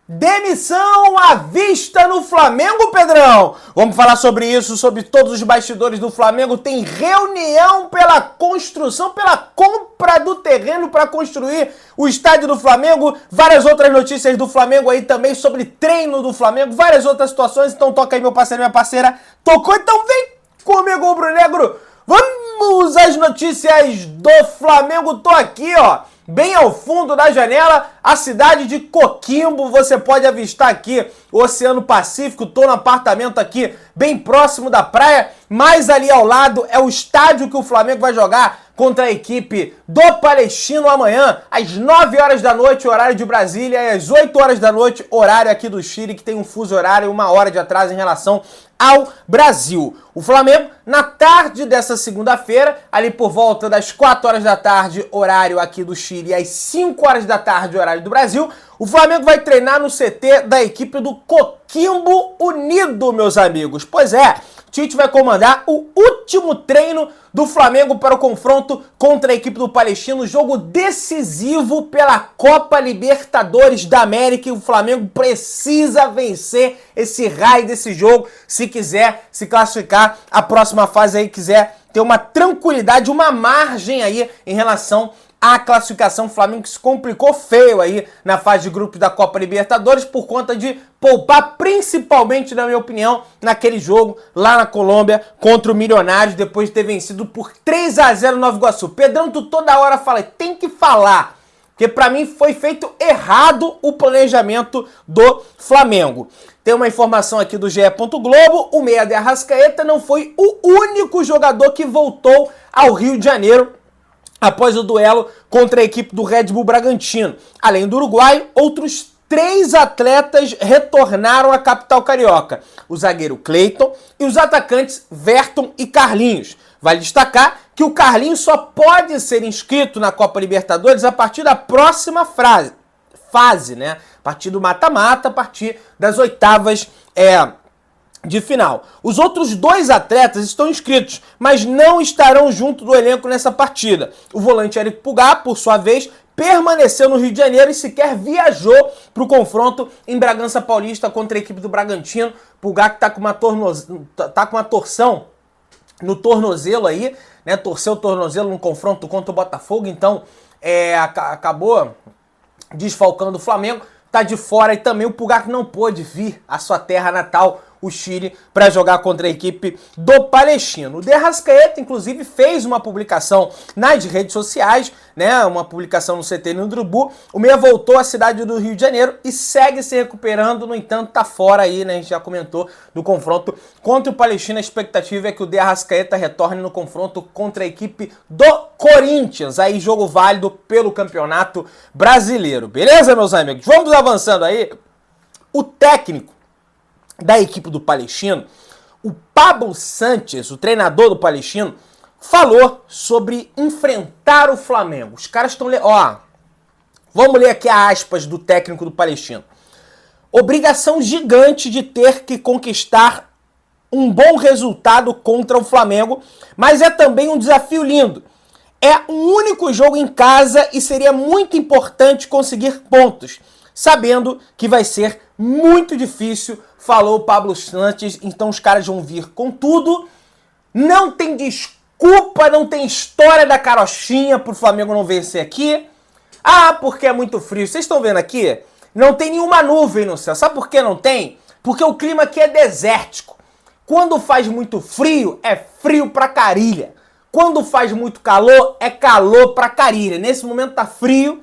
Demissão à vista no Flamengo, Pedrão! Vamos falar sobre isso, sobre todos os bastidores do Flamengo. Tem reunião pela construção, pela compra do terreno para construir o estádio do Flamengo. Várias outras notícias do Flamengo aí também, sobre treino do Flamengo, várias outras situações. Então toca aí, meu parceiro, minha parceira. Tocou? Então vem comigo, rubro-negro. Vamos às notícias do Flamengo. Tô aqui, ó, bem ao fundo da janela, a cidade de Coquimbo. Você pode avistar aqui o Oceano Pacífico. Tô no apartamento aqui, bem próximo da praia. Mas ali ao lado é o estádio que o Flamengo vai jogar contra a equipe do Palestino amanhã, às 9 horas da noite, horário de Brasília, e às 8 horas da noite, horário aqui do Chile, que tem um fuso horário, 1 hora de atraso em relação ao Brasil. O Flamengo, na tarde dessa segunda-feira, ali por volta das 4 horas da tarde, horário aqui do Chile, e às 5 horas da tarde, horário do Brasil, o Flamengo vai treinar no CT da equipe do Coquimbo Unido, meus amigos. Pois é, Tite vai comandar o último treino do Flamengo para o confronto contra a equipe do Palestino, jogo decisivo pela Copa Libertadores da América, e o Flamengo precisa vencer esse raio desse jogo se quiser se classificar a próxima fase aí, quiser ter uma tranquilidade, uma margem aí em relação a classificação. O Flamengo se complicou feio aí na fase de grupos da Copa Libertadores por conta de poupar, principalmente, na minha opinião, naquele jogo lá na Colômbia contra o Milionários, depois de ter vencido por 3-0 no Nova Iguaçu. Pedrão, tu toda hora fala, tem que falar, porque pra mim foi feito errado o planejamento do Flamengo. Tem uma informação aqui do GE. Globo, o meia de Arrascaeta não foi o único jogador que voltou ao Rio de Janeiro após o duelo contra a equipe do Red Bull Bragantino. Além do uruguaio, outros 3 atletas retornaram à capital carioca: o zagueiro Cleiton e os atacantes Verton e Carlinhos. Vale destacar que o Carlinhos só pode ser inscrito na Copa Libertadores a partir da próxima fase, né? A partir do mata-mata, a partir das oitavas de final. Os outros 2 atletas estão inscritos, mas não estarão junto do elenco nessa partida. O volante Eric Pulgar, por sua vez, permaneceu no Rio de Janeiro e sequer viajou para o confronto em Bragança Paulista contra a equipe do Bragantino. Pulgar que está com uma torção no tornozelo aí, né? Torceu o tornozelo no confronto contra o Botafogo, então acabou desfalcando o Flamengo. Tá de fora, e também o Pulgar que não pôde vir à sua terra natal, o Chile, para jogar contra a equipe do Palestino. O De Arrascaeta, inclusive, fez uma publicação nas redes sociais, né? Uma publicação no CT no Urubu. O meia voltou à cidade do Rio de Janeiro e segue se recuperando, no entanto, tá fora aí, né? A gente já comentou do confronto contra o Palestino. A expectativa é que o De Arrascaeta retorne no confronto contra a equipe do Corinthians. Aí, jogo válido pelo Campeonato Brasileiro. Beleza, meus amigos? Vamos avançando aí. O técnico da equipe do Palestino, o Pablo Sanches, o treinador do Palestino, falou sobre enfrentar o Flamengo. Os caras estão... vamos ler aqui a aspas do técnico do Palestino. Obrigação gigante de ter que conquistar um bom resultado contra o Flamengo, mas é também um desafio lindo. É um único jogo em casa e seria muito importante conseguir pontos, sabendo que vai ser muito difícil, falou o Pablo Sanches. Então os caras vão vir com tudo. Não tem desculpa, não tem história da carochinha pro Flamengo não vencer aqui. Ah, porque é muito frio. Vocês estão vendo aqui? Não tem nenhuma nuvem no céu. Sabe por que não tem? Porque o clima aqui é desértico. Quando faz muito frio, é frio pra carilha. Quando faz muito calor, é calor pra carilha. Nesse momento tá frio.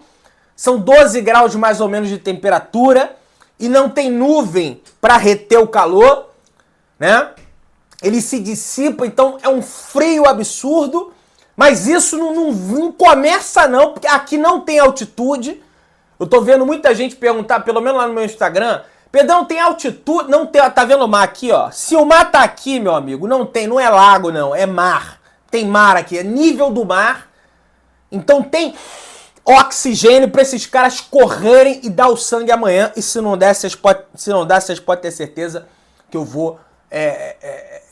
São 12 graus mais ou menos de temperatura e não tem nuvem para reter o calor, né? Ele se dissipa, então é um frio absurdo, mas isso não começa não, porque aqui não tem altitude. Eu tô vendo muita gente perguntar, pelo menos lá no meu Instagram, Pedrão, tem altitude? Não tem, tá vendo o mar aqui, ó? Se o mar tá aqui, meu amigo, não é lago não, é mar. Tem mar aqui, é nível do mar, então tem oxigênio para esses caras correrem e dar o sangue amanhã. E se não der, vocês podem ter certeza que eu vou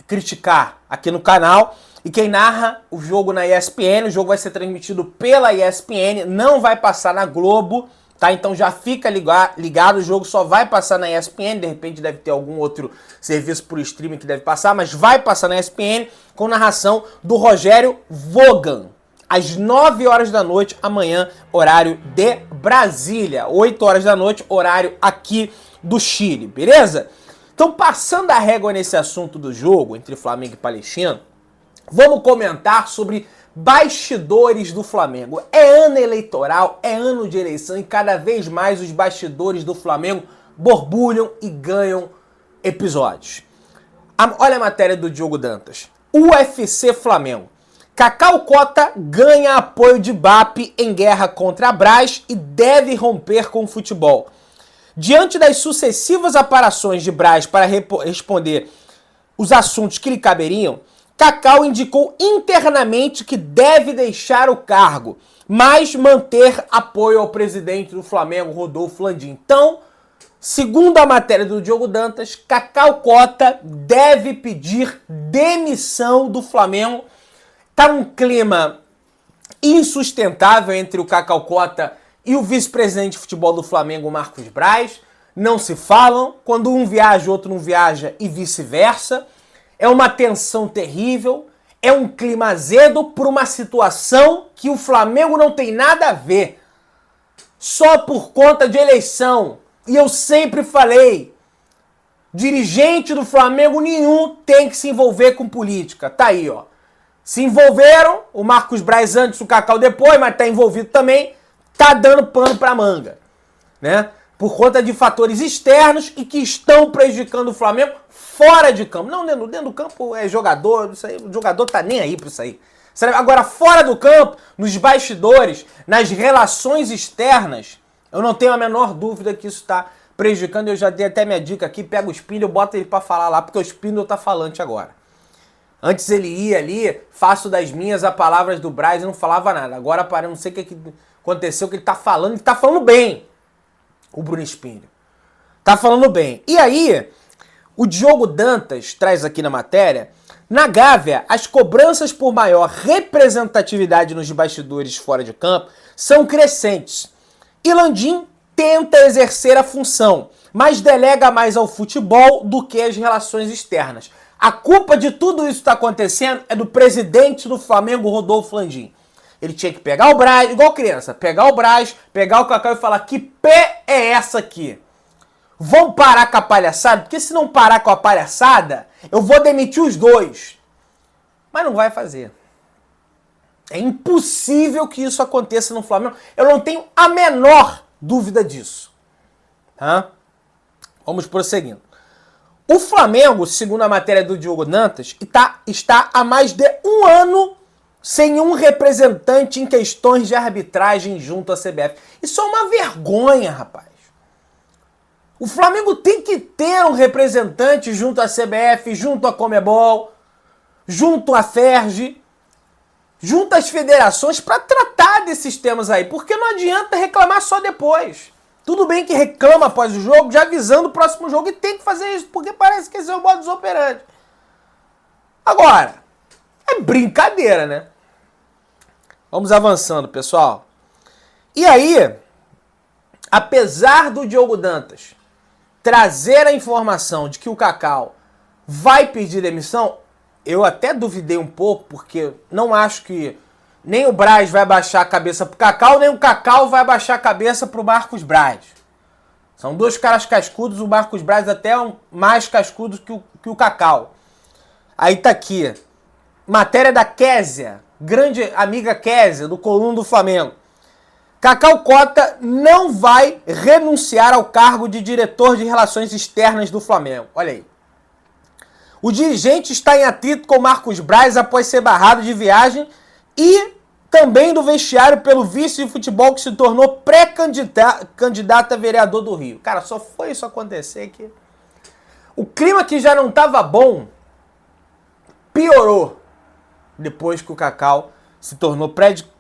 criticar aqui no canal. E quem narra o jogo na ESPN, o jogo vai ser transmitido pela ESPN, não vai passar na Globo, tá? Então já fica ligado, o jogo só vai passar na ESPN, de repente deve ter algum outro serviço por streaming que deve passar, mas vai passar na ESPN com narração do Rogério Vaughan, às 9 horas da noite, amanhã, horário de Brasília, 8 horas da noite, horário aqui do Chile, beleza? Então, passando a régua nesse assunto do jogo entre Flamengo e Palestino, vamos comentar sobre bastidores do Flamengo. É ano eleitoral, é ano de eleição e cada vez mais os bastidores do Flamengo borbulham e ganham episódios. Olha a matéria do Diogo Dantas. UFC Flamengo. Cacau Cota ganha apoio de BAP em guerra contra a Brás e deve romper com o futebol. Diante das sucessivas aparições de Brás para responder os assuntos que lhe caberiam, Cacau indicou internamente que deve deixar o cargo, mas manter apoio ao presidente do Flamengo, Rodolfo Landim. Então, segundo a matéria do Diogo Dantas, Cacau Cota deve pedir demissão do Flamengo. Tá um clima insustentável entre o Cacau Cota e o vice-presidente de futebol do Flamengo, Marcos Braz. Não se falam, quando um viaja, o outro não viaja e vice-versa. É uma tensão terrível, é um clima azedo por uma situação que o Flamengo não tem nada a ver. Só por conta de eleição. E eu sempre falei, dirigente do Flamengo nenhum tem que se envolver com política. Tá aí, ó. Se envolveram, o Marcos Braz antes, o Cacau depois, mas tá envolvido também, tá dando pano pra manga, né? Por conta de fatores externos e que estão prejudicando o Flamengo fora de campo. Não, dentro do campo é jogador, isso aí, o jogador tá nem aí pra isso aí. Agora, fora do campo, nos bastidores, nas relações externas, eu não tenho a menor dúvida que isso tá prejudicando. Eu já dei até minha dica aqui, pega o Spindle, bota ele pra falar lá, porque o Spindle tá falante agora. Antes ele ia ali, faço das minhas a palavras do Braz e não falava nada. Agora, para não sei o que aconteceu, que ele tá falando bem. O Bruno Spindle. Tá falando bem. E aí, o Diogo Dantas traz aqui na matéria, na Gávea, as cobranças por maior representatividade nos bastidores fora de campo são crescentes. E Landim tenta exercer a função, mas delega mais ao futebol do que às relações externas. A culpa de tudo isso que está acontecendo é do presidente do Flamengo, Rodolfo Landim. Ele tinha que pegar o Braz, igual criança, pegar o Braz, pegar o Cacau e falar, que pé é essa aqui? Vão parar com a palhaçada? Porque se não parar com a palhaçada, eu vou demitir os dois. Mas não vai fazer. É impossível que isso aconteça no Flamengo. Eu não tenho a menor dúvida disso. Tá? Vamos prosseguindo. O Flamengo, segundo a matéria do Diogo Dantas, está há mais de um ano sem um representante em questões de arbitragem junto à CBF. Isso é uma vergonha, rapaz. O Flamengo tem que ter um representante junto à CBF, junto à Conmebol, junto à FERJ, junto às federações para tratar desses temas aí, porque não adianta reclamar só depois. Tudo bem que reclama após o jogo, já avisando o próximo jogo, e tem que fazer isso, porque parece que esse é o modus operandi. Agora, é brincadeira, né? Vamos avançando, pessoal. E aí, apesar do Diogo Dantas trazer a informação de que o Cacau vai pedir demissão, eu até duvidei um pouco, porque não acho que nem o Braz vai baixar a cabeça pro Cacau, nem o Cacau vai baixar a cabeça pro Marcos Braz. São dois caras cascudos, o Marcos Braz até é mais cascudo que o Cacau. Aí tá aqui, matéria da Kézia, grande amiga Kézia, do Coluna do Flamengo. Cacau Cota não vai renunciar ao cargo de diretor de relações externas do Flamengo. Olha aí. O dirigente está em atrito com Marcos Braz após ser barrado de viagem e também do vestiário pelo vice de futebol que se tornou pré-candidato a vereador do Rio. Cara, só foi isso acontecer que o clima que já não estava bom piorou depois que o Cacau se tornou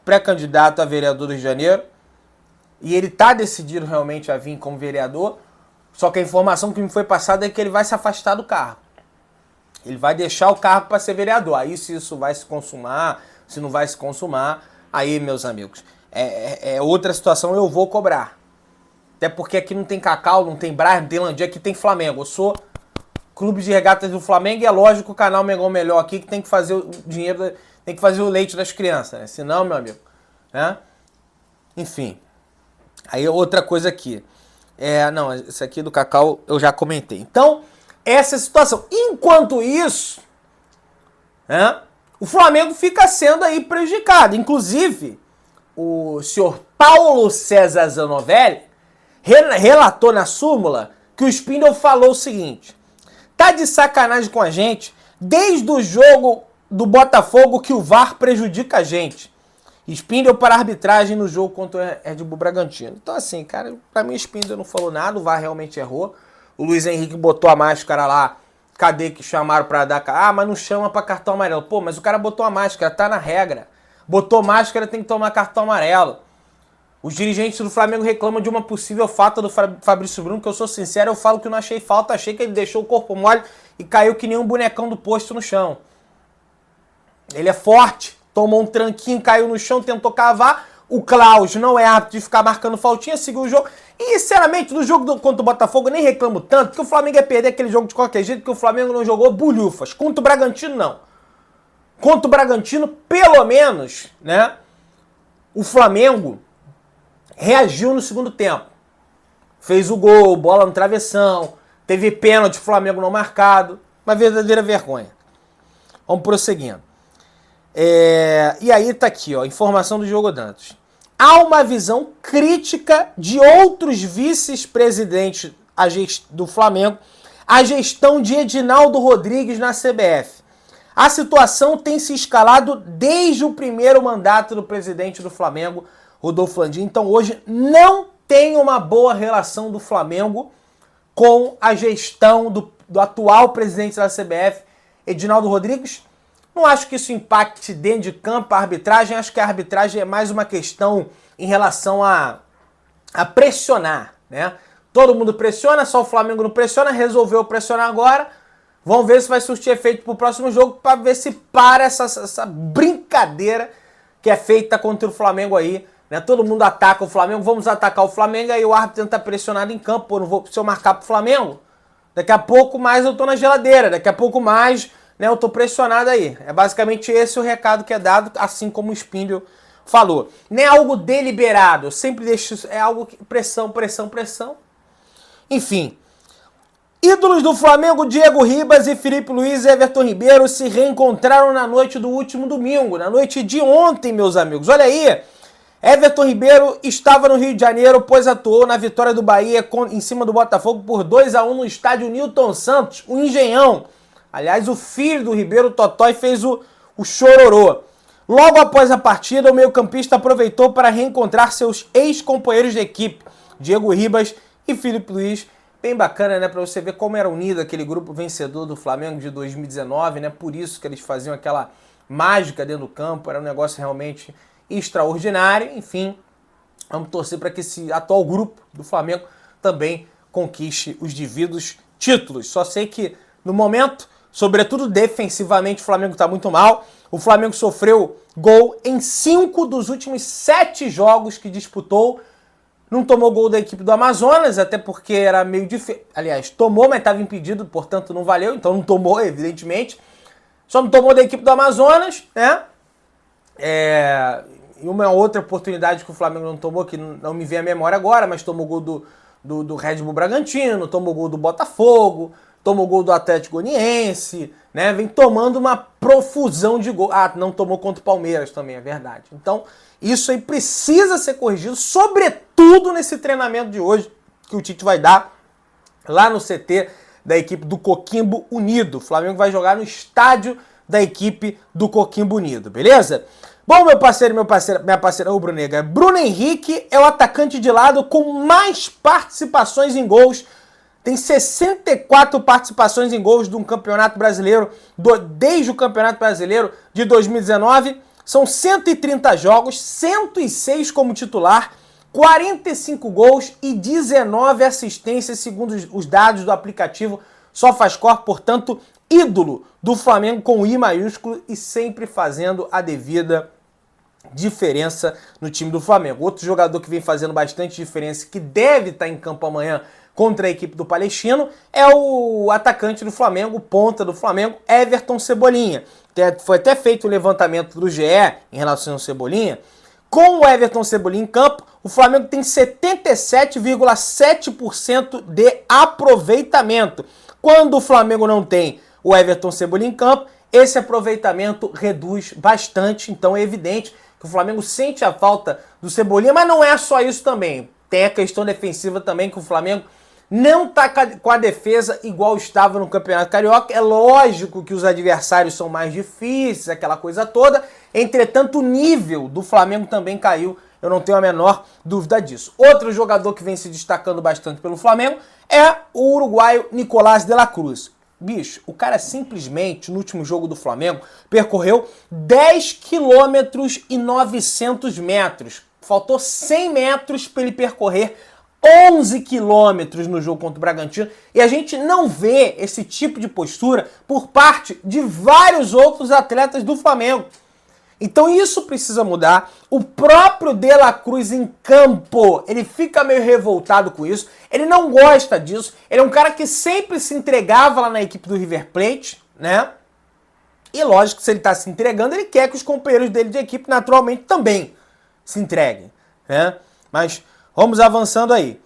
pré-candidato a vereador do Rio de Janeiro. E ele tá decidido realmente a vir como vereador. Só que a informação que me foi passada é que ele vai se afastar do cargo. Ele vai deixar o cargo para ser vereador. Aí se isso vai se consumar, se não vai se consumar, aí, meus amigos, é outra situação, eu vou cobrar. Até porque aqui não tem Cacau, não tem Brás, não tem Landia, aqui tem Flamengo. Eu sou clube de regatas do Flamengo e é lógico o canal Mengão Melhor aqui que tem que fazer o dinheiro, tem que fazer o leite das crianças, né? Senão, meu amigo, né? Enfim. Aí outra coisa aqui. Não, esse aqui do Cacau eu já comentei. Então, essa é a situação. Enquanto isso, né, o Flamengo fica sendo aí prejudicado. Inclusive, o senhor Paulo César Zanovelli relatou na súmula que o Spindle falou o seguinte: tá de sacanagem com a gente desde o jogo do Botafogo que o VAR prejudica a gente. Spindle para arbitragem no jogo contra o Red Bull Bragantino. Então assim, cara, pra mim o Spindle não falou nada, o VAR realmente errou. O Luiz Henrique botou a máscara lá, cadê que chamaram pra dar... mas não chama pra cartão amarelo. Pô, mas o cara botou a máscara, tá na regra. Botou máscara, tem que tomar cartão amarelo. Os dirigentes do Flamengo reclamam de uma possível falta do Fabrício Bruno, que eu sou sincero, eu falo que eu não achei falta, achei que ele deixou o corpo mole e caiu que nem um bonecão do posto no chão. Ele é forte, tomou um tranquinho, caiu no chão, tentou cavar. O Klaus não é apto de ficar marcando faltinha, seguiu o jogo. E, sinceramente, no jogo contra o Botafogo eu nem reclamo tanto, porque o Flamengo ia perder aquele jogo de qualquer jeito, porque o Flamengo não jogou bulhufas. Contra o Bragantino, não. Contra o Bragantino, pelo menos, né, o Flamengo reagiu no segundo tempo. Fez o gol, bola no travessão, teve pênalti, Flamengo não marcado. Uma verdadeira vergonha. Vamos prosseguindo. E aí tá aqui, ó, informação do Diogo Dantas. Há uma visão crítica de outros vice-presidentes do Flamengo à gestão de Edinaldo Rodrigues na CBF. A situação tem se escalado desde o primeiro mandato do presidente do Flamengo, Rodolfo Landim. Então hoje não tem uma boa relação do Flamengo com a gestão do atual presidente da CBF, Edinaldo Rodrigues. Não acho que isso impacte dentro de campo a arbitragem, acho que a arbitragem é mais uma questão em relação a pressionar, né? Todo mundo pressiona, só o Flamengo não pressiona, resolveu pressionar agora. Vamos ver se vai surtir efeito pro próximo jogo para ver se para essa brincadeira que é feita contra o Flamengo aí, né? Todo mundo ataca o Flamengo, vamos atacar o Flamengo, aí o árbitro tenta pressionar em campo, pô, não vou, se eu marcar pro Flamengo, daqui a pouco mais eu tô na geladeira, daqui a pouco mais, né, eu tô pressionado aí. É basicamente esse o recado que é dado, assim como o Spindle falou. Nem é algo deliberado, eu sempre deixo, é algo que pressão, pressão, pressão. Enfim. Ídolos do Flamengo, Diego Ribas e Filipe Luiz e Everton Ribeiro se reencontraram na noite do último domingo, na noite de ontem, meus amigos. Olha aí, Everton Ribeiro estava no Rio de Janeiro, pois atuou na vitória do Bahia em cima do Botafogo por 2-1 no estádio Newton Santos, o Engenhão. Aliás, o filho do Ribeiro, Totói, fez o chororô. Logo após a partida, o meio-campista aproveitou para reencontrar seus ex-companheiros de equipe, Diego Ribas e Filipe Luiz. Bem bacana, né? Para você ver como era unido aquele grupo vencedor do Flamengo de 2019, né? Por isso que eles faziam aquela mágica dentro do campo. Era um negócio realmente extraordinário. Enfim, vamos torcer para que esse atual grupo do Flamengo também conquiste os devidos títulos. Só sei que, no momento, sobretudo defensivamente, o Flamengo está muito mal. O Flamengo sofreu gol em 5 dos últimos 7 jogos que disputou. Não tomou gol da equipe do Amazonas, até porque era meio difícil. Aliás, tomou, mas estava impedido, portanto não valeu. Então não tomou, evidentemente. Só não tomou da equipe do Amazonas, né? E uma outra oportunidade que o Flamengo não tomou, que não me vem à memória agora, mas tomou gol do Red Bull Bragantino, tomou gol do Botafogo, tomou gol do Atlético Goianiense, né? Vem tomando uma profusão de gol. Ah, não tomou contra o Palmeiras também, é verdade. Então, isso aí precisa ser corrigido, sobretudo nesse treinamento de hoje, que o Tite vai dar lá no CT da equipe do Coquimbo Unido. O Flamengo vai jogar no estádio da equipe do Coquimbo Unido, beleza? Bom, minha parceira rubro-negra, Bruno Henrique é o atacante de lado com mais participações em gols. Tem 64 participações em gols de um campeonato brasileiro, desde o Campeonato Brasileiro de 2019. São 130 jogos, 106 como titular, 45 gols e 19 assistências, segundo os dados do aplicativo SofaScore. Portanto, ídolo do Flamengo com I maiúsculo e sempre fazendo a devida diferença no time do Flamengo. Outro jogador que vem fazendo bastante diferença, que deve estar em campo amanhã contra a equipe do Palestino, é o atacante do Flamengo, ponta do Flamengo, Everton Cebolinha. Foi até feito o levantamento do GE em relação ao Cebolinha. Com o Everton Cebolinha em campo, o Flamengo tem 77,7% de aproveitamento. Quando o Flamengo não tem o Everton Cebolinha em campo, esse aproveitamento reduz bastante, então é evidente que o Flamengo sente a falta do Cebolinha, mas não é só isso também. Tem a questão defensiva também, que o Flamengo não está com a defesa igual estava no Campeonato Carioca. É lógico que os adversários são mais difíceis, aquela coisa toda. Entretanto, o nível do Flamengo também caiu, eu não tenho a menor dúvida disso. Outro jogador que vem se destacando bastante pelo Flamengo é o uruguaio Nicolás de la Cruz. Bicho, o cara simplesmente, no último jogo do Flamengo, percorreu 10 km e 900 metros. Faltou 100 metros para ele percorrer 11 quilômetros no jogo contra o Bragantino. E a gente não vê esse tipo de postura por parte de vários outros atletas do Flamengo. Então isso precisa mudar. O próprio De La Cruz em campo, ele fica meio revoltado com isso. Ele não gosta disso. Ele é um cara que sempre se entregava lá na equipe do River Plate, né? E lógico que se ele está se entregando, ele quer que os companheiros dele de equipe naturalmente também se entreguem, né? Mas vamos avançando aí.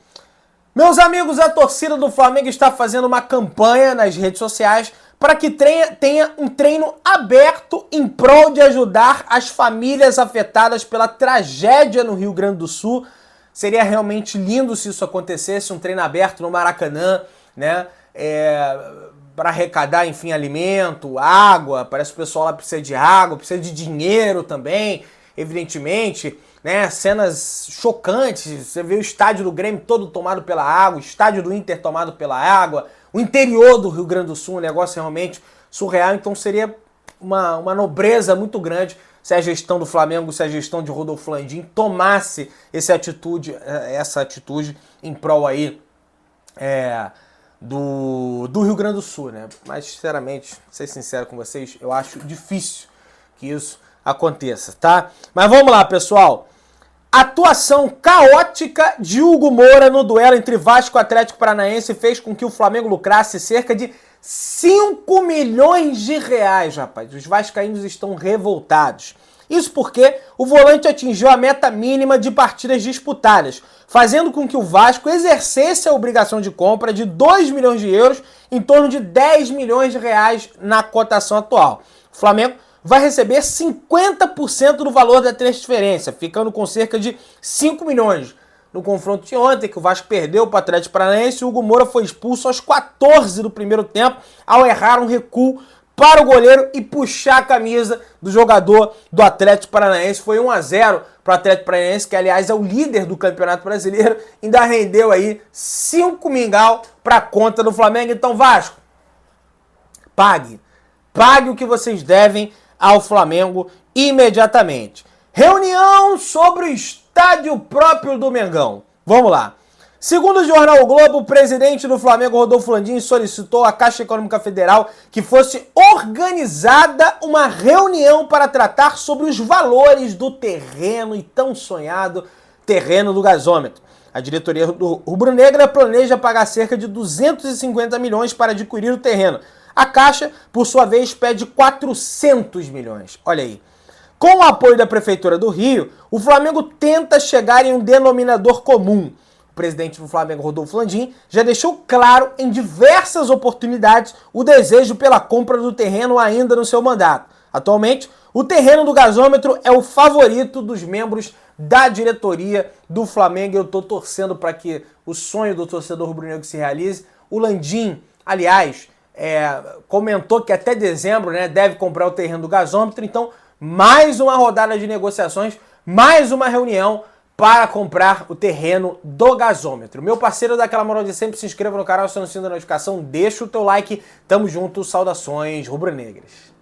Meus amigos, a torcida do Flamengo está fazendo uma campanha nas redes sociais para que tenha um treino aberto em prol de ajudar as famílias afetadas pela tragédia no Rio Grande do Sul. Seria realmente lindo se isso acontecesse, um treino aberto no Maracanã, né? Para arrecadar, enfim, alimento, água. Parece que o pessoal lá precisa de água, precisa de dinheiro também, evidentemente, né? Cenas chocantes, você vê o estádio do Grêmio todo tomado pela água, o estádio do Inter tomado pela água, o interior do Rio Grande do Sul, um negócio realmente surreal. Então seria uma nobreza muito grande se a gestão do Flamengo, se a gestão de Rodolfo Landim tomasse essa atitude em prol aí do Rio Grande do Sul, né? Mas, sinceramente, pra ser sincero com vocês, eu acho difícil que isso aconteça, tá? Mas vamos lá, pessoal. Atuação caótica de Hugo Moura no duelo entre Vasco e Atlético Paranaense fez com que o Flamengo lucrasse cerca de 5 milhões de reais, rapaz. Os vascaínos estão revoltados. Isso porque o volante atingiu a meta mínima de partidas disputadas, fazendo com que o Vasco exercesse a obrigação de compra de 2 milhões de euros, em torno de 10 milhões de reais na cotação atual. O Flamengo vai receber 50% do valor da transferência, ficando com cerca de 5 milhões. No confronto de ontem, que o Vasco perdeu para o Atlético Paranaense, o Hugo Moura foi expulso aos 14 do primeiro tempo, ao errar um recuo para o goleiro e puxar a camisa do jogador do Atlético Paranaense. Foi 1-0 para o Atlético Paranaense, que aliás é o líder do Campeonato Brasileiro, ainda rendeu aí 5 mingau para a conta do Flamengo. Então, Vasco, pague o que vocês devem ao Flamengo imediatamente. Reunião sobre o estádio próprio do Mengão. Vamos lá. Segundo o jornal O Globo, o presidente do Flamengo, Rodolfo Landim, solicitou à Caixa Econômica Federal que fosse organizada uma reunião para tratar sobre os valores do terreno e tão sonhado terreno do gasômetro. A diretoria do Rubro-Negra planeja pagar cerca de 250 milhões para adquirir o terreno. A Caixa, por sua vez, pede 400 milhões. Olha aí. Com o apoio da Prefeitura do Rio, o Flamengo tenta chegar em um denominador comum. O presidente do Flamengo, Rodolfo Landim, já deixou claro em diversas oportunidades o desejo pela compra do terreno ainda no seu mandato. Atualmente, o terreno do gasômetro é o favorito dos membros da diretoria do Flamengo. Eu estou torcendo para que o sonho do torcedor rubro-negro se realize. O Landim, aliás, comentou que até dezembro, né, deve comprar o terreno do gasômetro. Então, mais uma rodada de negociações, mais uma reunião para comprar o terreno do gasômetro. Meu parceiro, daquela moral de sempre, se inscreva no canal, aciona o sininho da notificação, deixa o teu like, tamo junto, saudações rubro-negras.